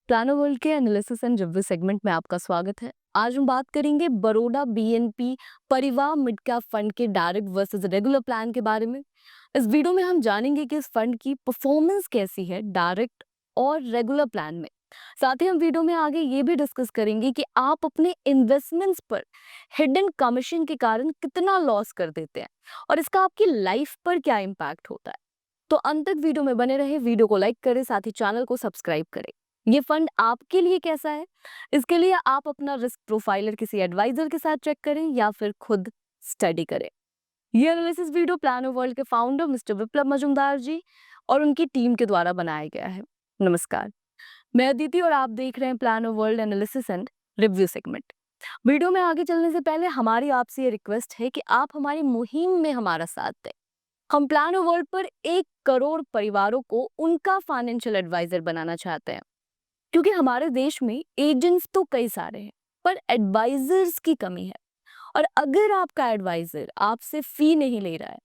Plano world के analysis and review segment में आपका स्वागत है। आज हम बात करेंगे बड़ौदा बीएनपी परिवार मिड कैप फंड के डायरेक्ट वर्सेस रेगुलर प्लान के बारे में। इस वीडियो में हम जानेंगे कि इस फंड की परफॉर्मेंस कैसी है डायरेक्ट और रेगुलर प्लान में। साथ ही हम वीडियो में आगे ये भी डिस्कस करेंगे कि आप अपने इन्वेस्टमेंट्स पर हिडन कमीशन के कारण कितना लॉस कर देते हैं और इसका आपकी लाइफ पर क्या इम्पैक्ट होता है। तो अंत तक वीडियो में बने रहे, वीडियो को लाइक करें, साथ ही चैनल को सब्सक्राइब करें। ये फंड आपके लिए कैसा है, इसके लिए आप अपना रिस्क प्रोफाइलर किसी एडवाइजर के साथ चेक करें या फिर खुद स्टडी करें। ये एनालिसिस वीडियो प्लानो वर्ल्ड के फाउंडर मिस्टर विप्लव मजूमदार जी और उनकी टीम के द्वारा बनाया गया है। नमस्कार, मैं अदिति और आप देख रहे हैं plano world analysis and review segment. Video में आगे चलने से पहले हमारी आपसे ये रिक्वेस्ट है कि आप हमारी मुहिम में हमारा साथ दें। हम प्लानो वर्ल्ड पर 1 करोड़ परिवारों को उनका फाइनेंशियल एडवाइजर बनाना चाहते हैं, क्योंकि हमारे देश में एजेंट्स तो कई सारे हैं पर एडवाइजर्स की कमी है। और अगर आपका एडवाइजर आपसे फी नहीं ले रहा है,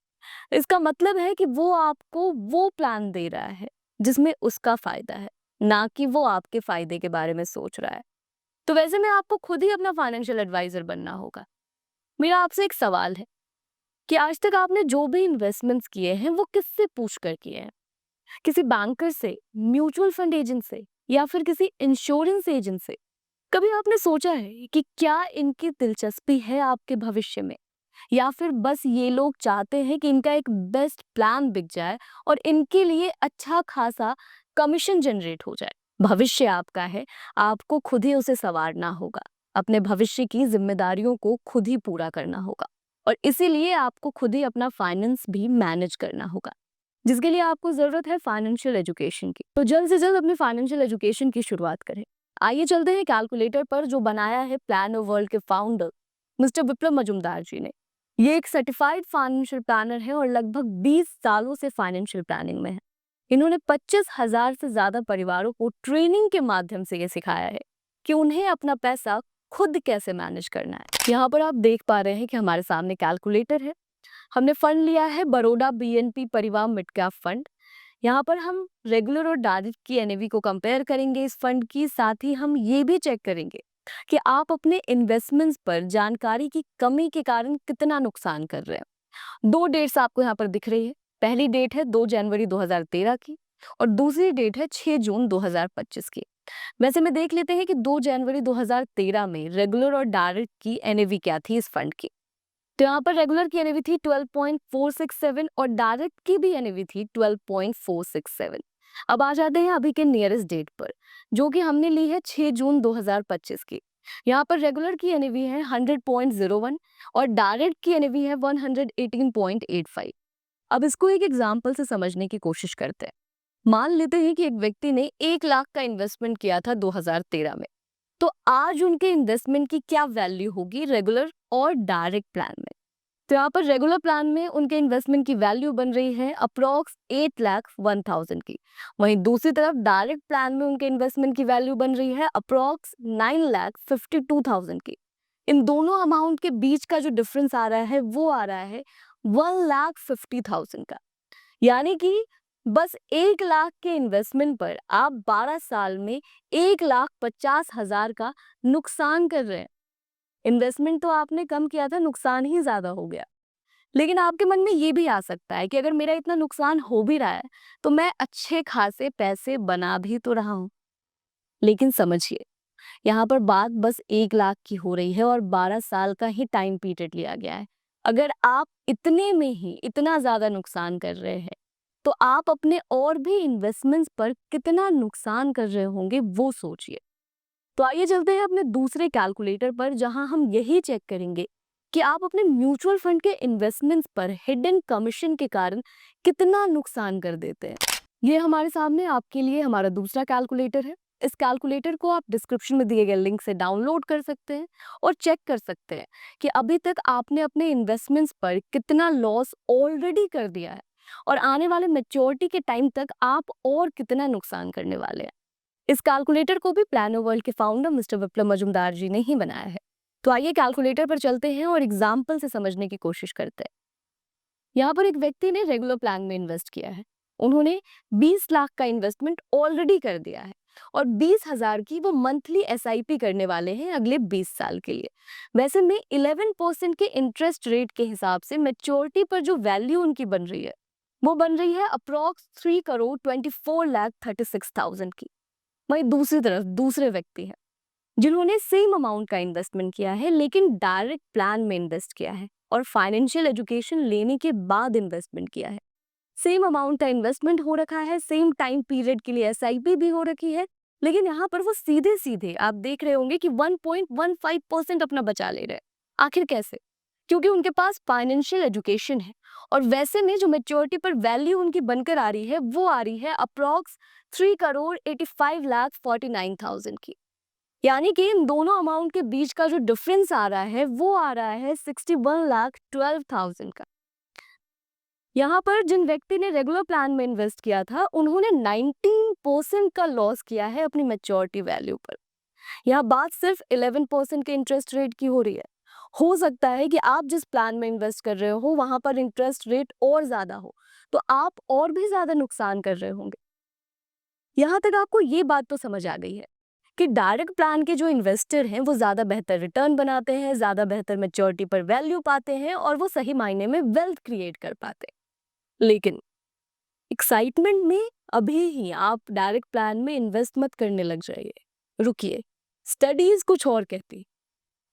इसका मतलब है कि वो आपको वो प्लान दे रहा है जिसमें उसका फायदा है, ना कि वो आपके फायदे के बारे में सोच रहा है। तो वैसे में आपको खुद ही अपना फाइनेंशियल एडवाइजर बनना होगा। मेरा आपसे एक सवाल है कि आज तक आपने जो भी इन्वेस्टमेंट्स किए हैं वो किससे पूछ कर किए हैं? किसी बैंकर से, म्यूचुअल फंड एजेंट से या फिर किसी इंश्योरेंस एजेंट से? कभी आपने सोचा है कि क्या इनकी दिलचस्पी है आपके भविष्य में, या फिर बस ये लोग चाहते हैं कि इनका एक बेस्ट प्लान बिक जाए और इनके लिए अच्छा खासा कमीशन जनरेट हो जाए? भविष्य आपका है, आपको खुद ही उसे संवारना होगा। अपने भविष्य की जिम्मेदारियों को खुद ही पूरा करना होगा और इसीलिए आपको खुद ही अपना फाइनेंस भी मैनेज करना होगा, जिसके लिए आपको जरूरत है फाइनेंशियल एजुकेशन की। तो जल्द से जल्द अपनी फाइनेंशियल एजुकेशन की शुरुआत करें। आइए चलते हैं कैलकुलेटर पर, जो बनाया है प्लानो वर्ल्ड के फाउंडर मिस्टर विप्लव मजूमदार जी ने। ये एक सर्टिफाइड फाइनेंशियल प्लानर है और लगभग 20 सालों से फाइनेंशियल प्लानिंग में है। इन्होंने 25,000 से ज्यादा परिवारों को ट्रेनिंग के माध्यम से ये सिखाया है कि उन्हें अपना पैसा खुद कैसे मैनेज करना है। यहाँ पर आप देख पा रहे हैं कि हमारे सामने कैलकुलेटर है। हमने फंड लिया है बड़ौदा बीएनपी परिवार मिड कैप फंड। यहाँ पर हम रेगुलर और डायरेक्ट की एनएवी को कंपेयर करेंगे इस फंड की। साथ ही हम ये भी चेक करेंगे कि आप अपने इन्वेस्टमेंट्स पर जानकारी की कमी के कारण कितना नुकसान कर रहे हैं। 2 डेट्स आपको यहाँ पर दिख रही है। पहली डेट है 2 जनवरी 2013 की और दूसरी डेट है 6 जून 2025 की। वैसे में देख लेते हैं कि 2 जनवरी 2013 में रेगुलर और डायरेक्ट की एनएवी क्या थी इस फंड की। तो यहाँ पर रेगुलर की एनएवी थी 12.467 और डायरेक्ट की भी एनएवी थी 12.467। अब आ जाते हैं अभी के नियरेस्ट डेट पर, जो कि हमने ली है 6 जून 2025 की। यहाँ पर रेगुलर की एनएवी है 100.01 और डायरेक्ट की एनएवी है 118.85। अब इसको एक एग्जाम्पल से समझने की कोशिश करते हैं। मान लेते हैं कि एक व्यक्ति ने 1 लाख का इन्वेस्टमेंट किया था 2013 में। तो आज उनके इन्वेस्टमेंट की क्या वैल्यू होगी रेगुलर और डायरेक्ट प्लान में? तो यहाँ पर रेगुलर प्लान में उनके इन्वेस्टमेंट की वैल्यू बन रही है अप्रॉक्स 8,01,000 की। वहीं दूसरी तरफ डायरेक्ट प्लान में उनके इन्वेस्टमेंट की वैल्यू बन रही है अप्रॉक्स 9,52,000 की। इन दोनों अमाउंट के बीच का जो डिफरेंस आ रहा है वो आ रहा है 1,50,000 का। यानी कि बस 1 लाख के इन्वेस्टमेंट पर आप 12 साल में 1,50,000 का नुकसान कर रहे हैं। इन्वेस्टमेंट तो आपने कम किया था, नुकसान ही ज्यादा हो गया। लेकिन आपके मन में ये भी आ सकता है कि अगर मेरा इतना नुकसान हो भी रहा है तो मैं अच्छे खासे पैसे बना भी तो रहा हूं। लेकिन समझिए, यहाँ पर बात बस 1 लाख की हो रही है और 12 साल का ही टाइम पीरियड लिया गया है। अगर आप इतने में ही इतना ज्यादा नुकसान कर रहे हैं तो आप अपने और भी इन्वेस्टमेंट्स पर कितना नुकसान कर रहे होंगे वो सोचिए। तो आइए चलते हैं अपने दूसरे कैलकुलेटर पर, जहां हम यही चेक करेंगे कि आप अपने म्यूचुअल फंड के इन्वेस्टमेंट्स पर हिडन कमीशन के कारण कितना नुकसान कर देते हैं। ये हमारे सामने आपके लिए हमारा दूसरा कैलकुलेटर है। इस कैलकुलेटर को आप डिस्क्रिप्शन में दिए गए लिंक से डाउनलोड कर सकते हैं और चेक कर सकते हैं कि अभी तक आपने अपने इन्वेस्टमेंट्स पर कितना लॉस ऑलरेडी कर दिया है और आने वाले मैच्योरिटी के टाइम तक आप और कितना नुकसान करने वाले हैं। इस कैलकुलेटर को भी प्लानो वर्ल्ड के फाउंडर मिस्टर विप्लव मजूमदार जी ने ही बनाया है। तो आइए कैलकुलेटर पर चलते हैं और एग्जाम्पल से समझने की कोशिश करते हैं। यहाँ पर एक व्यक्ति ने रेगुलर प्लान में इन्वेस्ट किया है। उन्होंने 20 लाख का इन्वेस्टमेंट ऑलरेडी कर दिया है। और 20,000 की वो मंथली एसआईपी करने वाले हैं अगले 20 साल के लिए। वैसे में 11% के इंटरेस्ट रेट के हिसाब से मैच्योरिटी पर जो वैल्यू उनकी बन रही है वो बन रही है अप्रॉक्स 3,24,36,000 की। वहीं दूसरी तरफ दूसरे व्यक्ति हैं जिन्होंने सेम अमाउंट का इन्वेस्टमेंट किया है लेकिन डायरेक्ट प्लान में इन्वेस्ट किया है और फाइनेंशियल एजुकेशन लेने के बाद इन्वेस्टमेंट किया है। सेम अमाउंट का इन्वेस्टमेंट हो रखा है, सेम टाइम पीरियड के लिए एसआईपी भी हो रखी है, लेकिन यहाँ पर वो सीधे सीधे आप देख रहे होंगे कि 1.15% अपना बचा ले रहे हैं। आखिर कैसे? क्योंकि उनके पास फाइनेंशियल एजुकेशन है और वैसे में जो मेच्योरिटी पर वैल्यू उनकी बनकर आ रही है वो आ रही है अप्रॉक्स 3,85,49,000 की। यानी कि इन दोनों अमाउंट के बीच का जो डिफरेंस आ रहा है वो आ रहा है 61,12,000 का। यहाँ पर जिन व्यक्ति ने रेगुलर प्लान में इन्वेस्ट किया था उन्होंने 19% का लॉस किया है अपनी मैच्योरिटी वैल्यू पर। यहाँ बात सिर्फ 11% के इंटरेस्ट रेट की हो रही है। हो सकता है कि आप जिस प्लान में इन्वेस्ट कर रहे हो वहां पर इंटरेस्ट रेट और ज्यादा हो तो आप और भी ज्यादा नुकसान कर रहे होंगे। यहाँ तक आपको ये बात तो समझ आ गई है कि डायरेक्ट प्लान के जो इन्वेस्टर हैं वो ज्यादा बेहतर रिटर्न बनाते हैं, ज्यादा बेहतर मैच्योरिटी पर वैल्यू पाते हैं और वो सही मायने में वेल्थ क्रिएट कर पाते हैं। लेकिन एक्साइटमेंट में अभी ही आप डायरेक्ट प्लान में इन्वेस्ट मत करने लग जाइए। रुकिए, स्टडीज कुछ और कहती।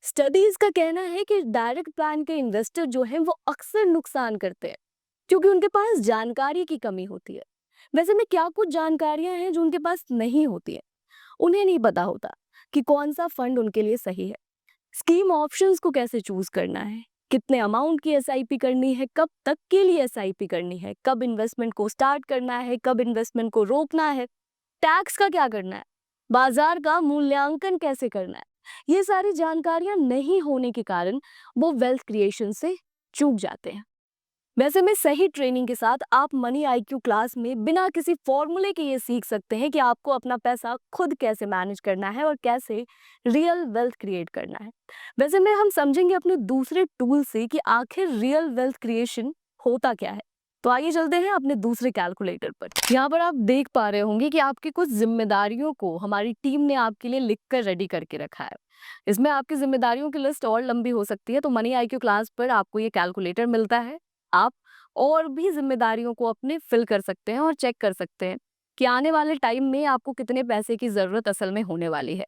स्टडीज का कहना है कि डायरेक्ट प्लान के इन्वेस्टर जो हैं वो अक्सर नुकसान करते हैं क्योंकि उनके पास जानकारी की कमी होती है। वैसे में क्या कुछ जानकारियां हैं जो उनके पास नहीं होती है। उन्हें नहीं पता होता कि कौन सा फंड उनके लिए सही है, स्कीम ऑप्शंस को कैसे चूज करना है, कितने अमाउंट की एसआईपी करनी है, कब तक के लिए एसआईपी करनी है, कब इन्वेस्टमेंट को स्टार्ट करना है, कब इन्वेस्टमेंट को रोकना है, टैक्स का क्या करना है, बाजार का मूल्यांकन कैसे करना है। ये सारी जानकारियां नहीं होने के कारण वो वेल्थ क्रिएशन से चूक जाते हैं। वैसे में सही ट्रेनिंग के साथ आप मनी आईक्यू क्लास में बिना किसी फॉर्मूले के ये सीख सकते हैं कि आपको अपना पैसा खुद कैसे मैनेज करना है और कैसे रियल वेल्थ क्रिएट करना है। वैसे में हम समझेंगे अपने दूसरे टूल से कि आखिर रियल वेल्थ क्रिएशन होता क्या है। तो आइए चलते हैं अपने दूसरे कैलकुलेटर पर। यहाँ पर आप देख पा रहे होंगे कि आपकी कुछ जिम्मेदारियों को हमारी टीम ने आपके लिए लिख कर रेडी करके रखा है। इसमें आपकी जिम्मेदारियों की लिस्ट और लंबी हो सकती है, तो मनी आईक्यू क्लास पर आपको ये कैलकुलेटर मिलता है। आप और भी जिम्मेदारियों को अपने फिल कर सकते हैं और चेक कर सकते हैं कि आने वाले टाइम में आपको कितने पैसे की जरूरत असल में होने वाली है।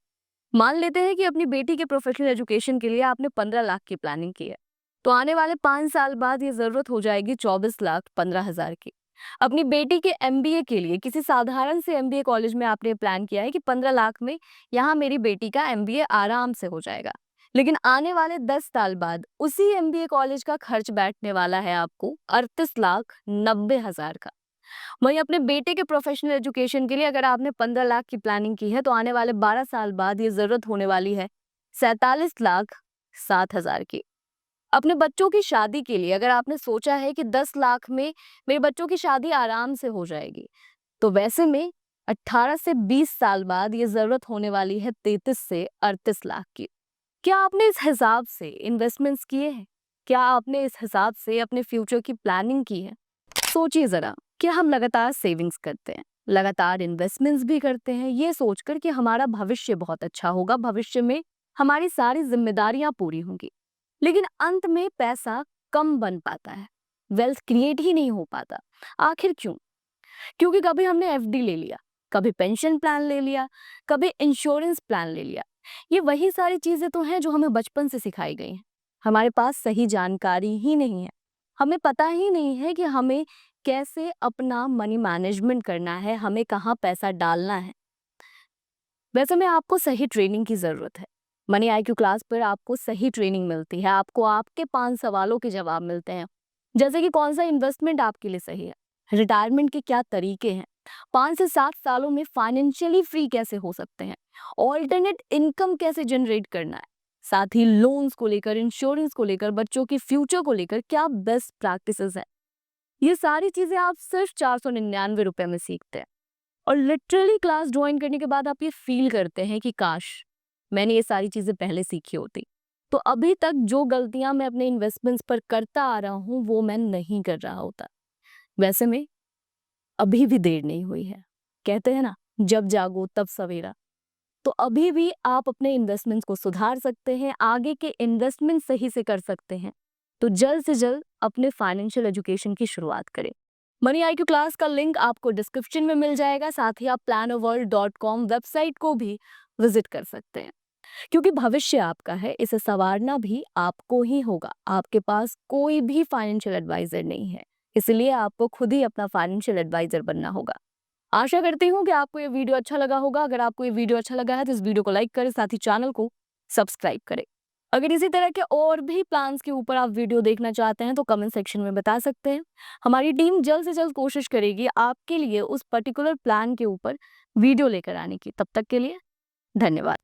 मान लेते हैं कि अपनी बेटी के प्रोफेशनल एजुकेशन के लिए आपने 15 लाख की प्लानिंग की है, तो आने वाले 5 साल बाद ये जरूरत हो जाएगी 24,15,000 की। अपनी बेटी के एमबीए के लिए किसी साधारण से एमबीए कॉलेज में आपने प्लान किया है कि 15 लाख में यहाँ मेरी बेटी का एमबीए आराम से हो जाएगा, लेकिन आने वाले 10 साल बाद उसी एमबीए कॉलेज का खर्च बैठने वाला है आपको 38,90,000 का। वहीं अपने बेटे के प्रोफेशनल एजुकेशन के लिए अगर आपने 15 लाख की प्लानिंग की है तो आने वाले 12 साल बाद ये जरूरत होने वाली है 47,07,000 की। अपने बच्चों की शादी के लिए अगर आपने सोचा है कि 10 लाख में मेरे बच्चों की शादी आराम से हो जाएगी, तो वैसे में 18 से 20 साल बाद ये जरूरत होने वाली है 33 से 38 लाख की। क्या आपने इस हिसाब से इन्वेस्टमेंट्स किए हैं? क्या आपने इस हिसाब से अपने फ्यूचर की प्लानिंग की है? सोचिए जरा, क्या हम लगातार सेविंग्स करते हैं, लगातार इन्वेस्टमेंट्स भी करते हैं ये सोचकर कि हमारा भविष्य बहुत अच्छा होगा, भविष्य में हमारी सारी जिम्मेदारियां पूरी होंगी, लेकिन अंत में पैसा कम बन पाता है, वेल्थ क्रिएट ही नहीं हो पाता। आखिर क्यों? क्योंकि कभी हमने एफडी ले लिया, कभी पेंशन प्लान ले लिया, कभी इंश्योरेंस प्लान ले लिया। ये वही सारी चीजें तो हैं जो हमें बचपन से सिखाई गई हैं। हमारे पास सही जानकारी ही नहीं है, हमें पता ही नहीं है कि हमें कैसे अपना मनी मैनेजमेंट करना है, हमें कहाँ पैसा डालना है। वैसे में आपको सही ट्रेनिंग की जरूरत है। मनी आईक्यू क्लास पर आपको सही ट्रेनिंग मिलती है, आपको आपके 5 सवालों के जवाब मिलते हैं, जैसे कि कौन सा इन्वेस्टमेंट आपके लिए सही है, रिटायरमेंट के क्या तरीके हैं, 5 से 7 सालों में फाइनेंशियली फ्री कैसे हो सकते हैं, ऑल्टरनेट इनकम कैसे जनरेट करना है, साथ ही लोन्स को लेकर, इंश्योरेंस को लेकर, बच्चों के फ्यूचर को लेकर क्या बेस्ट प्रैक्टिसेस हैं। ये सारी चीजें आप सिर्फ 499 रुपए में सीखते हैं और लिटरली क्लास ज्वाइन करने के बाद आप ये फील करते हैं कि काश मैंने ये सारी चीजें पहले सीखी होती, तो अभी तक जो गलतियां मैं अपने इन्वेस्टमेंट्स पर करता आ रहा हूं वो मैं नहीं कर रहा होता। वैसे में अभी भी देर नहीं हुई है। कहते हैं ना, जब जागो तब सवेरा। तो अभी भी आप अपने इन्वेस्टमेंट्स को सुधार सकते हैं, आगे के इन्वेस्टमेंट सही से कर सकते हैं। तो जल्द से जल्द अपने फाइनेंशियल एजुकेशन की शुरुआत करें। मनी आईक्यू क्लास का लिंक आपको डिस्क्रिप्शन में मिल जाएगा, साथ ही आप planoworld.com वेबसाइट को भी विजिट कर सकते हैं। क्योंकि भविष्य आपका है, इसे संवारना भी आपको ही होगा। आपके पास कोई भी फाइनेंशियल एडवाइजर नहीं है, इसलिए आपको खुद ही अपना फाइनेंशियल एडवाइजर बनना होगा। आशा करती हूँ कि आपको ये वीडियो अच्छा लगा होगा। अगर आपको ये वीडियो अच्छा लगा है तो इस वीडियो को लाइक करें, साथ ही चैनल को सब्सक्राइब करें। अगर इसी तरह के और भी प्लान्स के ऊपर आप वीडियो देखना चाहते हैं तो कमेंट सेक्शन में बता सकते हैं। हमारी टीम जल्द से जल्द कोशिश करेगी आपके लिए उस पर्टिकुलर प्लान के ऊपर वीडियो लेकर आने की। तब तक के लिए धन्यवाद।